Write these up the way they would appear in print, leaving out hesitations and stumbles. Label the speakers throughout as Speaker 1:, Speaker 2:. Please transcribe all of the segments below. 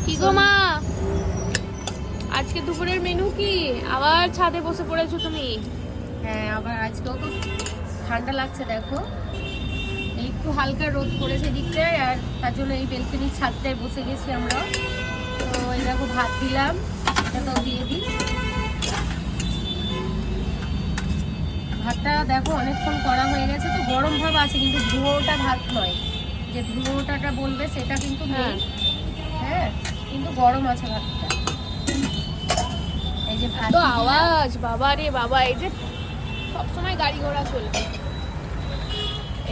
Speaker 1: কি গো মা, আজকে দুপুরের মেনু কি? আবার ছাদে বসে পড়েছো তুমি?
Speaker 2: হ্যাঁ, আবার আজকেও তো ঠান্ডা লাগছে। দেখো একটু হালকা রোদ পড়েছে দিকটায়, আর তার জন্য এই বেলকনির ছাদটায় বসে গেছি আমরা। তো এই দেখো ভাত দিলাম, এটাও দিয়ে দিই। ভাতটা দেখো অনেকক্ষণ করা হয়ে গেছে, তো গরম ভাব আছে, কিন্তু ধুয়োটা ভাত নয়, যে ধুয়োটাটা বলবে সেটা কিন্তু নেই। হ্যাঁ, কিন্তু গরম আছে ভাতটা। এই যে ভাত
Speaker 1: তো আওয়াজ, বাবা রে বাবা, এই যে সবসময় গাড়ি ঘোড়া চলবে।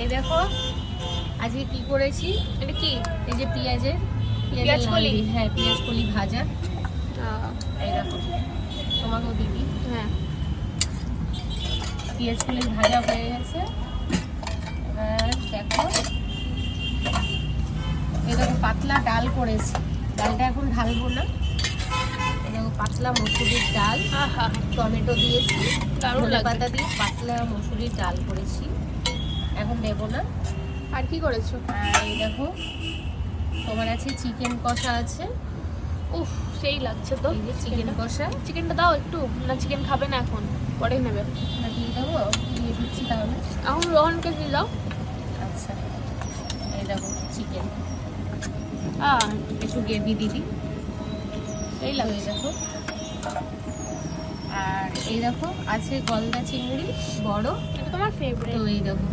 Speaker 2: এই দেখো আজকে কি করেছি,
Speaker 1: এটা কি?
Speaker 2: এই যে পেঁয়াজ
Speaker 1: কলি?
Speaker 2: হ্যাঁ, পেঁয়াজ কলি ভাজা।
Speaker 1: আহ,
Speaker 2: এই দেখো তোমাকেও দিবি।
Speaker 1: হ্যাঁ,
Speaker 2: পেঁয়াজ কলি ভাজা হয়ে গেছে। এবার দেখো, এই দেখো পাতলা ডাল করেছি। ডালটা এখন ঢালবো না। এই দেখো পাতলা মসুরির ডাল,
Speaker 1: আহা,
Speaker 2: টমেটো দিয়েছি,
Speaker 1: দারুণ
Speaker 2: ধনে
Speaker 1: লাগছে।
Speaker 2: পাতা দিয়ে পাতলা মসুরির ডাল করেছি। এখন দেবো না।
Speaker 1: আর কি করেছো?
Speaker 2: আর এই দেখো তোমার আছে চিকেন কষা আছে।
Speaker 1: উফ, সেই লাগছে তো।
Speaker 2: এই যে চিকেন কষা।
Speaker 1: চিকেনটা দাও একটু। না, চিকেন খাবে না এখন, পরে নেবে।
Speaker 2: না দিয়ে দেবো, দিয়ে দিচ্ছি তাহলে।
Speaker 1: এখন রোহনকে দিয়ে দাও।
Speaker 2: আচ্ছা, এই দেখো চিকেন,
Speaker 1: আহ,
Speaker 2: একটু গ্রেভি দিদি।
Speaker 1: সেই লাগছে।
Speaker 2: এই দেখো, আর এই দেখো আছে গলদা চিংড়ি বড়।
Speaker 1: এটা তোমার
Speaker 2: তো
Speaker 1: ফেভারিট।
Speaker 2: এই দেখো,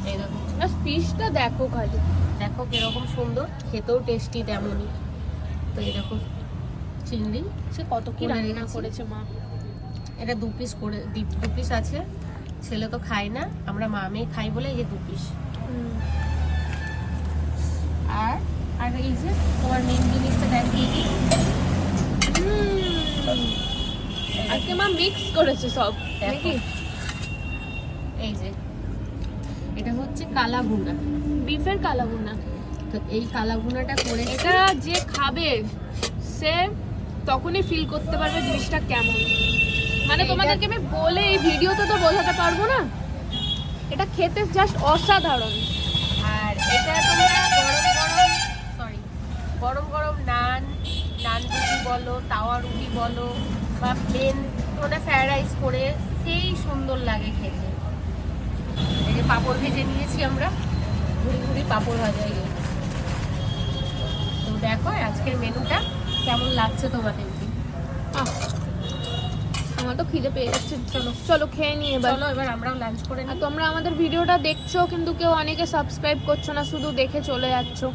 Speaker 2: এই দেখো
Speaker 1: জাস্ট পিসটা দেখো খালি।
Speaker 2: দেখো কিরকম সুন্দর, খেতেও টেস্টি তেমনই। তো এই দেখো চিংড়ি,
Speaker 1: সে কত কি
Speaker 2: করে
Speaker 1: রান্না
Speaker 2: রেখেছি।
Speaker 1: করেছে মা।
Speaker 2: এটা 2 পিস করে, 2 পিস আছে। ছেলে তো খায় না, আমরা মা মেয়ে খাই বলে এই যে 2 পিস। আর আর এই যে তোমার মেন জিনিসটা দেখিয়ে দিই।
Speaker 1: আজকে মা মিক্স করেছে সব
Speaker 2: দেখো।
Speaker 1: নাকি?
Speaker 2: এই যে এটা হচ্ছে কালা ভুনা।
Speaker 1: বিফের কালাভুনা।
Speaker 2: তো এই কালা ভুনাটা করে
Speaker 1: এটা যে খাবে সে তখনই ফিল করতে পারবে জিনিসটা কেমন। মানে
Speaker 2: এইটা-
Speaker 1: তোমাদেরকে আমি বলে এই ভিডিওতে তো বোঝাতে পারবো না। এটা খেতে জাস্ট অসাধারণ।
Speaker 2: আর এটা তোমরা গরম গরম নান রুটি বলো, তাওয়া রুটি বলো, বা প্লেন তোমরা ফ্রাইড রাইস করে, সেই সুন্দর লাগে খেতে। এই যে পাঁপড় ভেজে নিয়েছি আমরা, ঘুরি ঘুরি পাঁপড় ভাজা। তো দেখো আজকের মেনুটা কেমন লাগছে তোমাদেরকে।
Speaker 1: আহ, আমার তো খিদে পেয়ে যাচ্ছে। চলো চলো খেয়ে নিই এবার।
Speaker 2: চলো এবার আমরাও লাঞ্চ করে
Speaker 1: আর
Speaker 2: নিই।
Speaker 1: তোমরা আমাদের ভিডিওটা দেখছো কিন্তু কেউ অনেকে সাবস্ক্রাইব করছো না, শুধু দেখে চলে যাচ্ছো।